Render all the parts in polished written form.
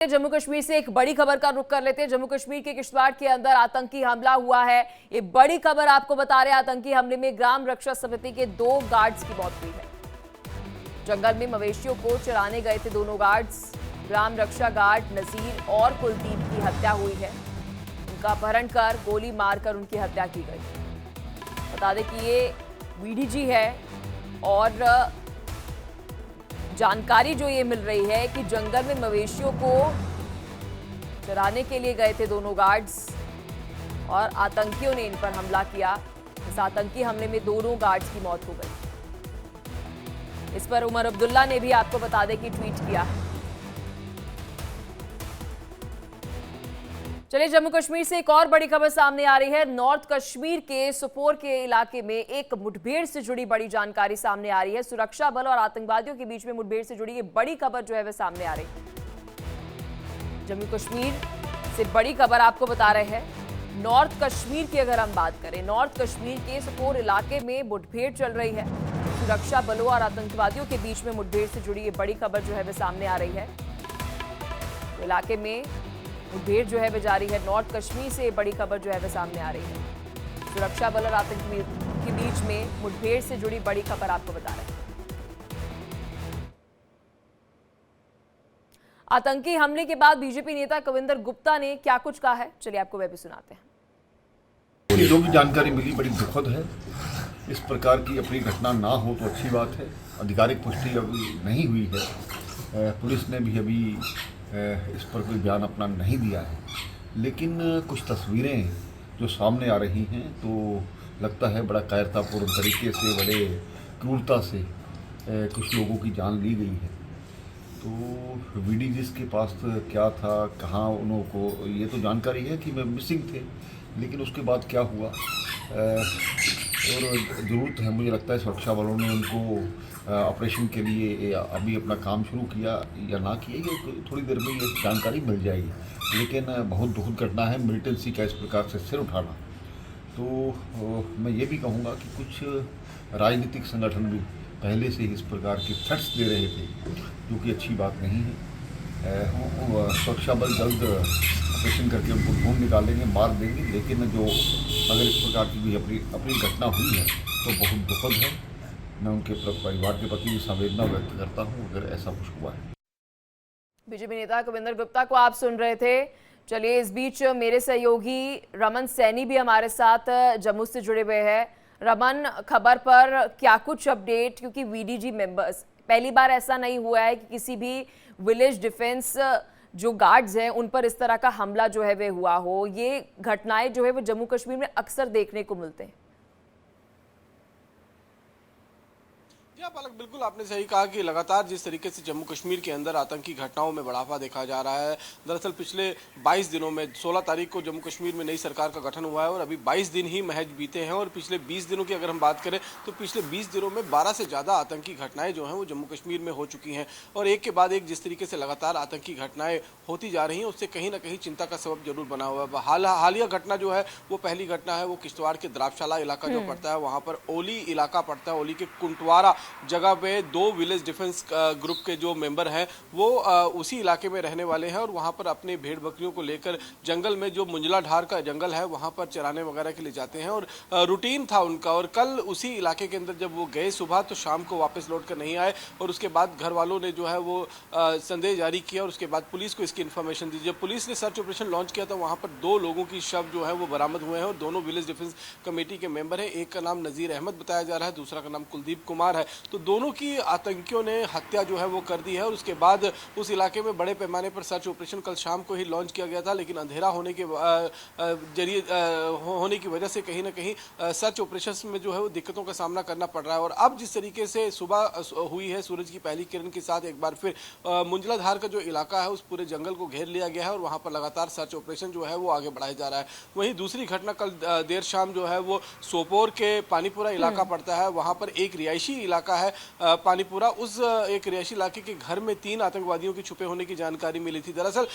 जम्मू कश्मीर से एक बड़ी खबर का रुख कर लेते हैं। जम्मू कश्मीर के किश्तवाड़ के अंदर आतंकी हमला हुआ है। ये बड़ी खबर आपको बता रहे हैं। आतंकी हमले में ग्राम रक्षा समिति के 2 गार्ड्स की मौत हुई है। जंगल में मवेशियों को चराने गए थे दोनों गार्ड्स। ग्राम रक्षा गार्ड नजीर और कुलदीप की हत्या हुई है। उनका अपहरण कर गोली मारकर उनकी हत्या की गई। बता दें कि ये वीडीजी है और जानकारी जो ये मिल रही है कि जंगल में मवेशियों को चराने के लिए गए थे दोनों गार्ड्स और आतंकियों ने इन पर हमला किया। इस आतंकी हमले में दोनों गार्ड्स की मौत हो गई। इस पर उमर अब्दुल्ला ने भी आपको बता दें कि ट्वीट किया। चलिए जम्मू कश्मीर से एक और बड़ी खबर सामने आ रही है। नॉर्थ कश्मीर के सोपोर के इलाके में एक मुठभेड़ से जुड़ी बड़ी जानकारी सामने आ रही है। सुरक्षा बल और आतंकवादियों के बीच में मुठभेड़ से जुड़ी ये बड़ी खबर जो है वह सामने आ रही है। जम्मू कश्मीर से बड़ी खबर आपको बता रहे हैं। नॉर्थ कश्मीर की अगर हम बात करें, नॉर्थ कश्मीर के सोपोर इलाके में मुठभेड़ चल रही है। सुरक्षा बलों और आतंकवादियों के बीच में मुठभेड़ से जुड़ी ये बड़ी खबर जो है वह सामने आ रही है। इलाके में मुठभेड़ जो है वह जारी है। नॉर्थ कश्मीर से बड़ी खबर जो है वह सामने आ रही है। सुरक्षा बल और आतंकियों के बीच में मुठभेड़ से जुड़ी बड़ी खबर आपको बता रहे हैं। आतंकी हमले के बाद बीजेपी नेता कविंदर गुप्ता ने क्या कुछ कहा है, चलिए आपको वह भी सुनाते हैं। जो भी जानकारी मिली बड़ी दुखद है। इस प्रकार की अपनी घटना ना हो तो अच्छी बात है। आधिकारिक पुष्टि अभी नहीं हुई है। पुलिस ने भी अभी इस पर कोई बयान अपना नहीं दिया है, लेकिन कुछ तस्वीरें जो सामने आ रही हैं तो लगता है बड़ा कायरतापूर्ण तरीके से, बड़े क्रूरता से कुछ लोगों की जान ली गई है। तो वीडीजीज के पास क्या था, कहाँ उन्हों को, ये तो जानकारी है कि वे मिसिंग थे, लेकिन उसके बाद क्या हुआ और ज़रूरत है, मुझे लगता है सुरक्षा बलों ने उनको ऑपरेशन के लिए अभी अपना काम शुरू किया या ना किया, ये थोड़ी देर में ये जानकारी मिल जाएगी। लेकिन बहुत दुखद घटना है मिलिटेंसी का इस प्रकार से सिर उठाना। तो मैं ये भी कहूँगा कि कुछ राजनीतिक संगठन भी पहले से ही इस प्रकार के थ्रेट्स दे रहे थे, जो कि अच्छी बात नहीं है। सुरक्षा बल जल्द ऑपरेशन करके उनको ढूंढ निकालेंगे, मार देंगे, लेकिन जो अगर इस प्रकार की भी अपनी घटना हुई है तो बहुत दुखद है। मैं उनके परिवार के प्रति संवेदना व्यक्त करता हूँ अगर ऐसा कुछ हुआ है। बीजेपी नेता कविंदर गुप्ता को आप सुन रहे थे। चलिए इस बीच मेरे सहयोगी रमन सैनी भी हमारे साथ जम्मू से जुड़े हुए हैं। रमन, खबर पर क्या कुछ अपडेट, क्योंकि वीडीजी मेंबर्स, पहली बार ऐसा नहीं हुआ है कि किसी भी विलेज डिफेंस जो गार्ड्स हैं उन पर इस तरह का हमला जो है वे हुआ हो। ये घटनाएं जो है वो जम्मू कश्मीर में अक्सर देखने को मिलते हैं। पालक, बिल्कुल आपने सही कहा कि लगातार जिस तरीके से जम्मू कश्मीर के अंदर आतंकी घटनाओं में बढ़ावा देखा जा रहा है। दरअसल पिछले 22 दिनों में 16 तारीख को जम्मू कश्मीर में नई सरकार का गठन हुआ है और अभी 22 दिन ही महज बीते हैं। और पिछले 20 दिनों की अगर हम बात करें तो पिछले 20 दिनों में 12 से ज़्यादा आतंकी घटनाएं जो हैं वो जम्मू कश्मीर में हो चुकी हैं। और एक के बाद एक जिस तरीके से लगातार आतंकी घटनाएं होती जा रही हैं उससे कहीं ना कहीं चिंता का सबब जरूर बना हुआ है। हालिया घटना जो है वो पहली घटना है, वो किश्तवाड़ के द्राक्षाला इलाका जो पड़ता है, वहाँ पर ओली इलाका पड़ता है। ओली के कुंटवारा जगह पे 2 विलेज डिफेंस ग्रुप के जो मेंबर हैं वो उसी इलाके में रहने वाले हैं और वहां पर अपने भेड़ बकरियों को लेकर जंगल में, जो मुंजला ढार का जंगल है, वहां पर चराने वगैरह के लिए जाते हैं। और रूटीन था उनका। और कल उसी इलाके के अंदर जब वो गए सुबह तो शाम को वापस लौट कर नहीं आए और उसके बाद घर वालों ने जो है वो संदेश जारी किया और उसके बाद पुलिस को इसकी इन्फॉर्मेशन दी। जब पुलिस ने सर्च ऑपरेशन लॉन्च किया तो वहां पर 2 लोगों की शव जो है वो बरामद हुए हैं और दोनों विलेज डिफेंस कमेटी के मेंबर हैं। एक का नाम नजीर अहमद बताया जा रहा है, दूसरा का नाम कुलदीप कुमार है। तो दोनों की आतंकियों ने हत्या जो है वो कर दी है और उसके बाद उस इलाके में बड़े पैमाने पर सर्च ऑपरेशन कल शाम को ही लॉन्च किया गया था, लेकिन अंधेरा होने के होने की वजह से कहीं ना कहीं सर्च ऑपरेशन में जो है वो दिक्कतों का सामना करना पड़ रहा है। और अब जिस तरीके से सुबह हुई है सूरज की पहली किरण के साथ एक बार फिर मुंजलाधार का जो इलाका है उस पूरे जंगल को घेर लिया गया है और वहां पर लगातार सर्च ऑपरेशन जो है वो आगे बढ़ाया जा रहा है। वहीं दूसरी घटना कल देर शाम जो है वो सोपोर के पानीपुरा इलाका पड़ता है, वहां पर एक रिहायशी इलाका इलाका है पानीपुरा, उस एक रिहायशी इलाके के घर में 3 आतंकवादियों के छुपे होने की जानकारी मिली थी। दरअसल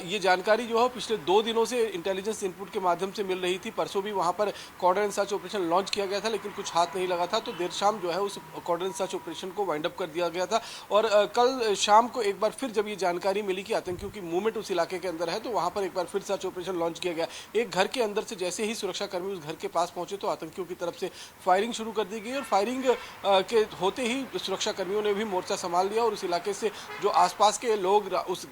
ये जानकारी जो है पिछले 2 दिनों से इंटेलिजेंस इनपुट के माध्यम से मिल रही थी। परसों भी वहां पर कॉर्डर एंड सर्च ऑपरेशन लॉन्च किया गया था, लेकिन कुछ हाथ नहीं लगा था, तो देर शाम जो है उस कॉर्डर एंड सर्च ऑपरेशन को वाइंड अप कर दिया गया था। और कल शाम को एक बार फिर जब ये जानकारी मिली कि आतंकियों की मूवमेंट उस इलाके के अंदर है, तो वहां पर एक बार फिर सर्च ऑपरेशन लॉन्च किया गया। एक घर के अंदर से जैसे ही सुरक्षाकर्मी उस घर के पास पहुंचे तो आतंकियों की तरफ से फायरिंग शुरू कर दी गई, और फायरिंग के होते ही सुरक्षाकर्मियों ने भी मोर्चा संभाल लिया और उस इलाके से जो आसपास के लोग उस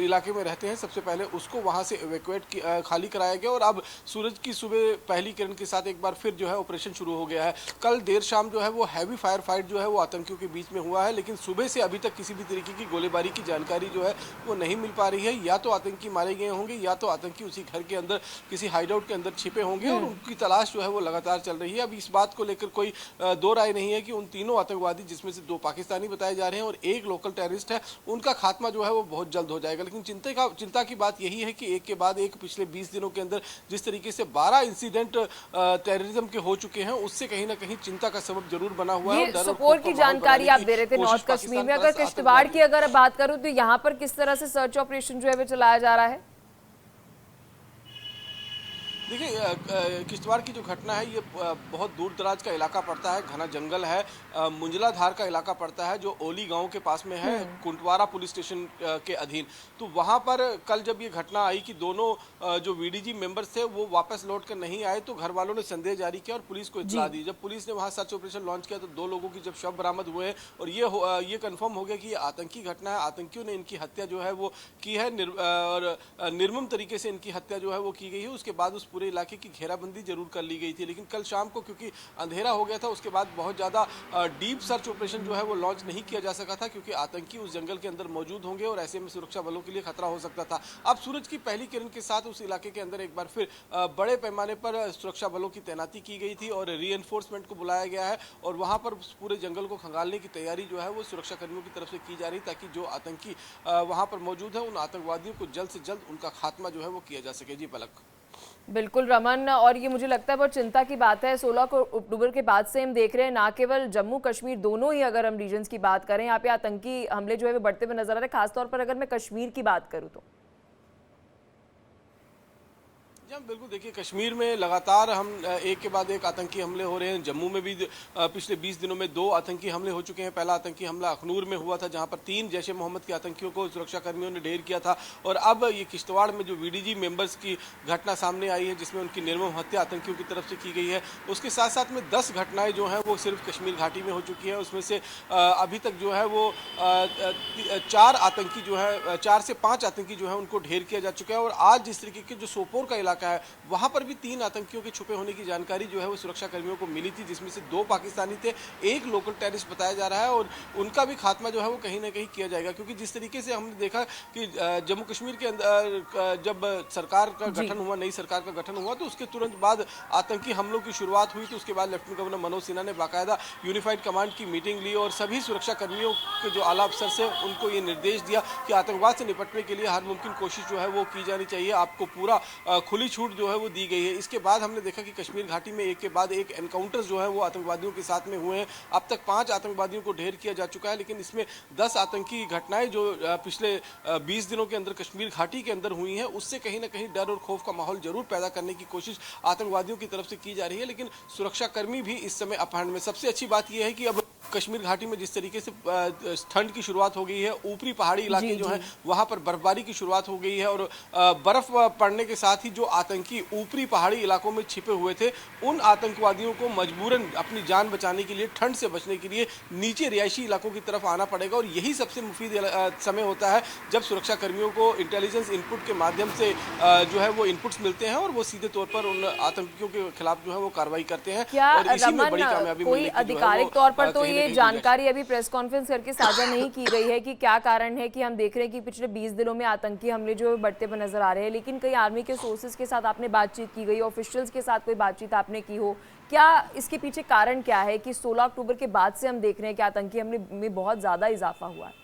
इलाके में रहते हैं, सबसे पहले उसको वहां से इवैक्यूएट खाली कराया गया। और अब सूरज की सुबह पहली किरण के साथ एक बार फिर जो है ऑपरेशन शुरू हो गया है। कल देर शाम जो है वो हैवी फायर फाइट जो है वो आतंकियों के बीच में हुआ है, लेकिन सुबह से अभी तक किसी भी तरीके की गोलीबारी की जानकारी जो है वो नहीं मिल पा रही है। या तो आतंकी मारे गए होंगे या तो आतंकी उसी घर के अंदर किसी हाइडआउट के अंदर छिपे होंगे, और उनकी तलाश जो है वो लगातार चल रही है। अब इस बात को लेकर कोई दो राय नहीं है कि उन तीनों आतंकवादी, जिसमें से 2 पाकिस्तानी बताए जा रहे हैं और एक लोकल टेररिस्ट है, उनका खात्मा जो है वो बहुत जल्द हो जाएगा। लेकिन चिंता की बात यही है कि एक के बाद एक पिछले 20 दिनों के अंदर जिस तरीके से 12 इंसिडेंट टेररिज्म के हो चुके हैं, उससे कहीं ना कहीं चिंता का सबब जरूर बना हुआ है। सपोर की जानकारी आप दे रहे थे नॉर्थ कश्मीर में, अगर किश्तवाड़ की अगर बात करूं तो यहाँ पर किस तरह से सर्च ऑपरेशन जो है वो चलाया जा रहा है? देखिए, किश्तवाड़ की जो घटना है ये बहुत दूर दराज का इलाका पड़ता है, घना जंगल है, मुंजलाधार का इलाका पड़ता है जो ओली गांव के पास में है, कुंटवारा पुलिस स्टेशन के अधीन। तो वहां पर कल जब ये घटना आई कि दोनों जो वीडीजी मेंबर्स थे वो वापस लौट कर नहीं आए, तो घर वालों ने संदेह जारी किया और पुलिस को इत्तला दी। जब पुलिस ने वहां सर्च ऑपरेशन लॉन्च किया तो 2 लोगों की जब शव बरामद हुए और ये कंफर्म हो गया कि ये आतंकी घटना है, आतंकियों ने इनकी हत्या जो है वो की है और निर्मम तरीके से इनकी हत्या जो है वो की गई है। उसके बाद उस पूरे इलाके की घेराबंदी जरूर कर ली गई थी, लेकिन कल शाम को क्योंकि अंधेरा हो गया था, उसके बाद बहुत ज्यादा डीप सर्च ऑपरेशन जो है वो लॉन्च नहीं किया जा सका था, क्योंकि आतंकी उस जंगल के अंदर मौजूद होंगे और ऐसे में सुरक्षा बलों के लिए खतरा हो सकता था। अब सूरज की पहली किरण के साथ उस इलाके के अंदर एक बार फिर बड़े पैमाने पर सुरक्षा बलों की तैनाती की गई थी और रीएनफोर्समेंट को बुलाया गया है, और वहां पर पूरे जंगल को खंगालने की तैयारी जो है वो सुरक्षा कर्मियों की तरफ से की जा रही, ताकि जो आतंकी वहां पर मौजूद है उन आतंकवादियों को जल्द से जल्द उनका खात्मा जो है वो किया जा सके। जी पलक। बिल्कुल रमन, और ये मुझे लगता है बहुत चिंता की बात है। 16 अक्टूबर के बाद से हम देख रहे हैं ना केवल जम्मू कश्मीर, दोनों ही अगर हम रीजन्स की बात करें, यहाँ पे आतंकी हमले जो है वो बढ़ते हुए नजर आ रहे हैं, खासतौर पर अगर मैं कश्मीर की बात करूँ तो। बिल्कुल, देखिए कश्मीर में लगातार हम एक के बाद एक आतंकी हमले हो रहे हैं। जम्मू में भी पिछले 20 दिनों में 2 आतंकी हमले हो चुके हैं। पहला आतंकी हमला अखनूर में हुआ था, जहां पर 3 जैश-ए मोहम्मद के आतंकियों को सुरक्षा कर्मियों ने ढेर किया था, और अब ये किश्तवाड़ में जो वीडीजी मेंबर्स की घटना सामने आई है, जिसमें उनकी निर्मम हत्या आतंकियों की तरफ से की गई है। उसके साथ साथ में 10 घटनाएं जो हैं वो सिर्फ कश्मीर घाटी में हो चुकी है। उसमें से अभी तक जो है वो 4 आतंकी जो है 4 से 5 आतंकी जो है उनको ढेर किया जा चुका है। और आज जिस तरीके के जो सोपोर का इलाका है वहां पर भी 3 आतंकियों के छुपे होने की जानकारी जो है वो सुरक्षा कर्मियों को मिली थी, जिसमें से 2 पाकिस्तानी थे, एक लोकल टेररिस्ट बताया जा रहा है, और उनका भी खात्मा जो है वो कहीं ना कहीं किया जाएगा। क्योंकि जिस तरीके से हमने देखा कि जम्मू कश्मीर के अंदर जब सरकार का गठन हुआ, नई सरकार का गठन हुआ, तो उसके तुरंत बाद आतंकी हमलों की शुरुआत हुई। तो उसके बाद लेफ्टिनेंट गवर्नर मनोज सिन्हा ने बाकायदा यूनिफाइड कमांड की मीटिंग ली और सभी सुरक्षा कर्मियों के जो आला अफसर से उनको ये निर्देश दिया कि आतंकवाद से निपटने के लिए हर मुमकिन कोशिश जो है वो की जानी चाहिए, आपको पूरा खुली छूट जो है वो दी गई है। इसके बाद हमने देखा कि कश्मीर घाटी में एक के बाद एक एनकाउंटर्स जो है वो आतंकवादियों के साथ में हुए हैं। अब तक 5 आतंकवादियों को ढेर किया जा चुका है, लेकिन इसमें 10 आतंकी घटनाएं जो पिछले 20 दिनों के अंदर कश्मीर घाटी के अंदर हुई हैं, उससे कहीं ना कहीं डर और खौफ का माहौल जरूर पैदा करने की कोशिश आतंकवादियों की तरफ से की जा रही है। लेकिन सुरक्षाकर्मी भी इस समय अपहरण में। सबसे अच्छी बात यह है कि अब कश्मीर घाटी में जिस तरीके से ठंड की शुरुआत हो गई है, ऊपरी पहाड़ी इलाके जो हैं वहां पर बर्फबारी की शुरुआत हो गई है, और बर्फ पड़ने के साथ ही जो आतंकी ऊपरी पहाड़ी इलाकों में छिपे हुए थे, उन आतंकवादियों को मजबूरन अपनी जान बचाने के लिए, ठंड से बचने के लिए नीचे रिहायशी इलाकों की तरफ आना पड़ेगा। और यही सबसे मुफीद समय होता है जब सुरक्षा कर्मियों को इंटेलिजेंस इनपुट के माध्यम से जो है वो इनपुट्स मिलते हैं और वो सीधे तौर पर उन आतंकियों के खिलाफ जो है वो कार्रवाई करते हैं। और इसी में बड़ी कामयाबी कोई आधिकारिक तौर पर तो ये जानकारी अभी प्रेस कॉन्फ्रेंस करके साझा नहीं की गई है कि क्या कारण है कि हम देख रहे हैं कि पिछले 20 दिनों में आतंकी हमले जो बढ़ते हुए नजर आ रहे हैं, लेकिन कई आर्मी के सोर्सेज के साथ आपने बातचीत की गई, ऑफिशियल्स के साथ कोई बातचीत आपने की हो, क्या इसके पीछे कारण क्या है कि 16 अक्टूबर के बाद से हम देख रहे हैं कि आतंकी हमले में बहुत ज्यादा इजाफा हुआ है?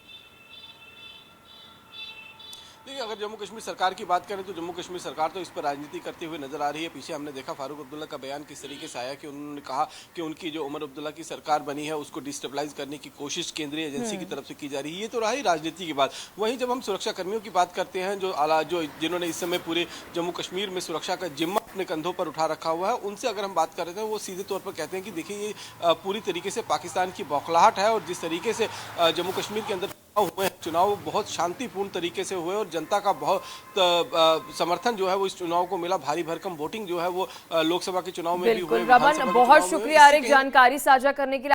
देखिए, अगर जम्मू कश्मीर सरकार की बात करें तो जम्मू कश्मीर सरकार तो इस पर राजनीति करती हुई नजर आ रही है। पीछे हमने देखा फारूक अब्दुल्ला का बयान किस तरीके से आया कि उन्होंने कहा कि उनकी जो उमर अब्दुल्ला की सरकार बनी है उसको डिस्टेबलाइज करने की कोशिश केंद्रीय एजेंसी की तरफ से की जा रही है। ये तो रहा ही राजनीति की बात। वहीं जब हम सुरक्षा कर्मियों की बात करते हैं जो जिन्होंने इस समय पूरे जम्मू कश्मीर में सुरक्षा का जिम्मा अपने कंधों पर उठा रखा हुआ है, उनसे अगर हम बात कर रहे हैं वो सीधे तौर पर कहते हैं कि देखिए ये पूरी तरीके से पाकिस्तान की बौखलाहट है और जिस तरीके से जम्मू कश्मीर के अंदर हुए हैं चुनाव बहुत शांतिपूर्ण तरीके से हुए और जनता का बहुत समर्थन जो है वो इस चुनाव को मिला। भारी भरकम वोटिंग जो है वो लोकसभा के चुनाव में भी हुए, बिल्कुल विधानसभा रमन, के बहुत चुनाव में हुए। शुक्रिया इससे एक जानकारी साझा करने के लिए।